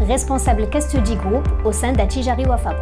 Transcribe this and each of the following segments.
responsable Custody Group au sein d'Attijari Wafa Bank.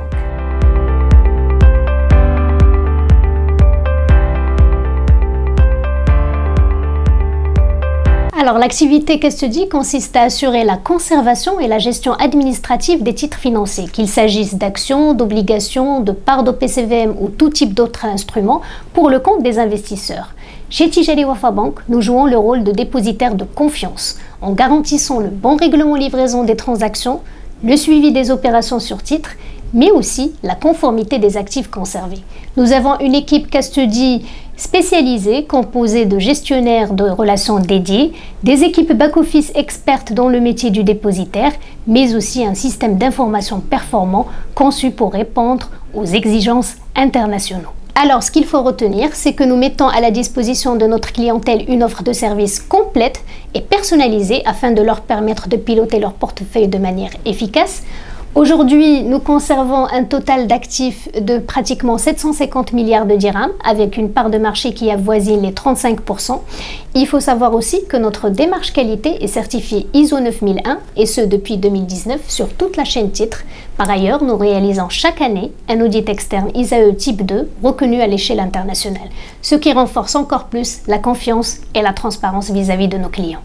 Alors, l'activité Custody consiste à assurer la conservation et la gestion administrative des titres financiers, qu'il s'agisse d'actions, d'obligations, de parts d'OPCVM ou tout type d'autres instruments pour le compte des investisseurs. Chez Attijari Wafa Bank, nous jouons le rôle de dépositaire de confiance en garantissant le bon règlement livraison des transactions, le suivi des opérations sur titre, mais aussi la conformité des actifs conservés. Nous avons une équipe Custody spécialisée composée de gestionnaires de relations dédiés, des équipes back-office expertes dans le métier du dépositaire, mais aussi un système d'information performant conçu pour répondre aux exigences internationales. Alors, ce qu'il faut retenir, c'est que nous mettons à la disposition de notre clientèle une offre de service complète et personnalisée afin de leur permettre de piloter leur portefeuille de manière efficace. Aujourd'hui, nous conservons un total d'actifs de pratiquement 750 milliards de dirhams avec une part de marché qui avoisine les 35%. Il faut savoir aussi que notre démarche qualité est certifiée ISO 9001 et ce depuis 2019 sur toute la chaîne titre. Par ailleurs, nous réalisons chaque année un audit externe ISAE type 2 reconnu à l'échelle internationale, ce qui renforce encore plus la confiance et la transparence vis-à-vis de nos clients.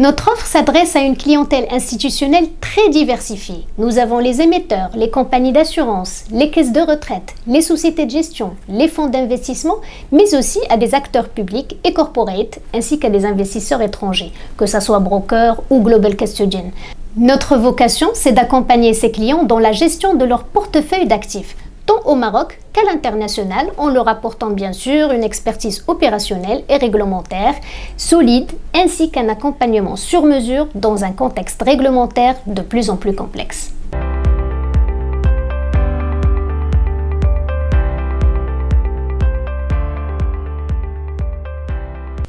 Notre offre s'adresse à une clientèle institutionnelle très diversifiée. Nous avons les émetteurs, les compagnies d'assurance, les caisses de retraite, les sociétés de gestion, les fonds d'investissement, mais aussi à des acteurs publics et corporate, ainsi qu'à des investisseurs étrangers, que ce soit broker ou global custodian. Notre vocation, c'est d'accompagner ces clients dans la gestion de leur portefeuille d'actifs, tant au Maroc qu'à l'international, en leur apportant bien sûr une expertise opérationnelle et réglementaire solide, ainsi qu'un accompagnement sur mesure dans un contexte réglementaire de plus en plus complexe.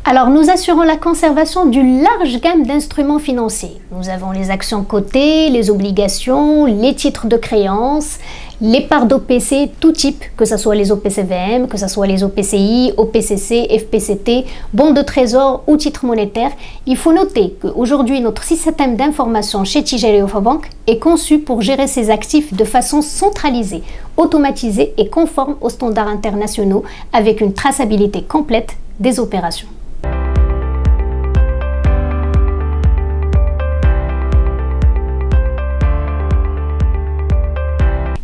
Alors, nous assurons la conservation d'une large gamme d'instruments financiers. Nous avons les actions cotées, les obligations, les titres de créance, les parts d'OPC, tout type, que ce soit les OPCVM, que ce soit les OPCI, OPCC, FPCT, bons de trésor ou titres monétaires. Il faut noter qu'aujourd'hui, notre système d'information chez Attijari Wafa Bank est conçu pour gérer ses actifs de façon centralisée, automatisée et conforme aux standards internationaux avec une traçabilité complète des opérations.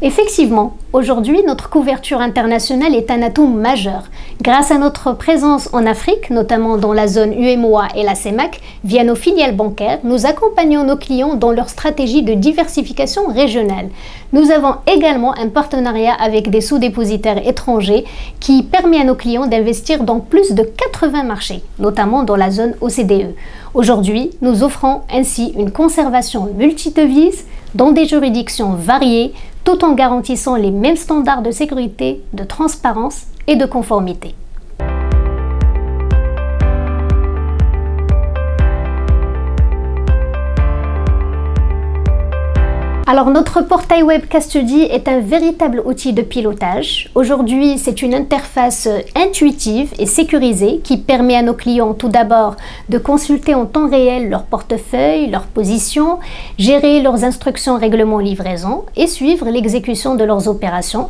Effectivement, aujourd'hui, notre couverture internationale est un atout majeur. Grâce à notre présence en Afrique, notamment dans la zone UEMOA et la CEMAC, via nos filiales bancaires, nous accompagnons nos clients dans leur stratégie de diversification régionale. Nous avons également un partenariat avec des sous-dépositaires étrangers qui permet à nos clients d'investir dans plus de 80 marchés, notamment dans la zone OCDE. Aujourd'hui, nous offrons ainsi une conservation multidevises dans des juridictions variées, tout en garantissant les mêmes standards de sécurité, de transparence et de conformité. Alors, notre portail web Custody est un véritable outil de pilotage. Aujourd'hui, c'est une interface intuitive et sécurisée qui permet à nos clients tout d'abord de consulter en temps réel leur portefeuille, leur position, gérer leurs instructions règlement livraison et suivre l'exécution de leurs opérations.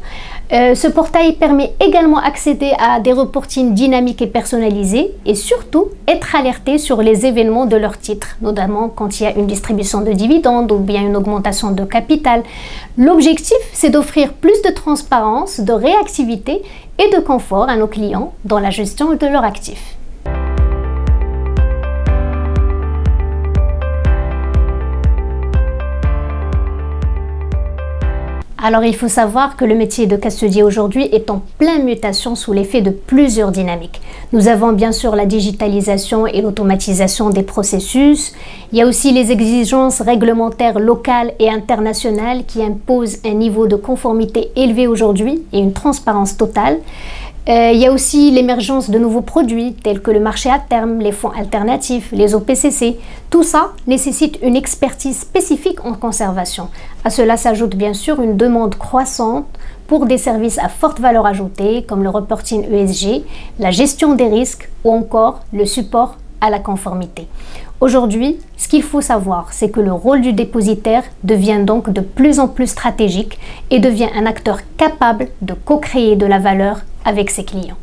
Ce portail permet également d'accéder à des reportings dynamiques et personnalisés et surtout être alerté sur les événements de leur titre, notamment quand il y a une distribution de dividendes ou bien une augmentation de capital. L'objectif, c'est d'offrir plus de transparence, de réactivité et de confort à nos clients dans la gestion de leurs actifs. Alors, il faut savoir que le métier de custodier aujourd'hui est en pleine mutation sous l'effet de plusieurs dynamiques. Nous avons bien sûr la digitalisation et l'automatisation des processus. Il y a aussi les exigences réglementaires locales et internationales qui imposent un niveau de conformité élevé aujourd'hui et une transparence totale. Il y a aussi l'émergence de nouveaux produits tels que le marché à terme, les fonds alternatifs, les OPCC. Tout ça nécessite une expertise spécifique en conservation. À cela s'ajoute bien sûr une demande croissante pour des services à forte valeur ajoutée comme le reporting ESG, la gestion des risques ou encore le support à la conformité. Aujourd'hui, ce qu'il faut savoir, c'est que le rôle du dépositaire devient donc de plus en plus stratégique et devient un acteur capable de co-créer de la valeur avec ses clients.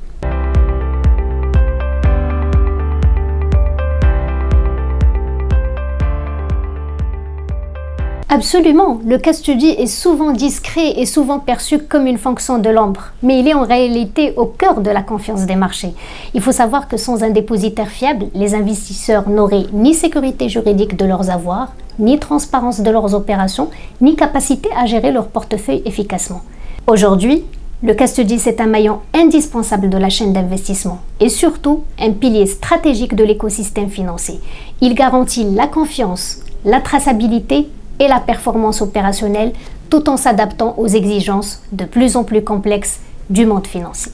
Absolument, le custody est souvent discret et souvent perçu comme une fonction de l'ombre, mais il est en réalité au cœur de la confiance des marchés. Il faut savoir que sans un dépositaire fiable, les investisseurs n'auraient ni sécurité juridique de leurs avoirs, ni transparence de leurs opérations, ni capacité à gérer leur portefeuille efficacement. Aujourd'hui, le custody, c'est un maillon indispensable de la chaîne d'investissement et surtout un pilier stratégique de l'écosystème financier. Il garantit la confiance, la traçabilité et la performance opérationnelle tout en s'adaptant aux exigences de plus en plus complexes du monde financier.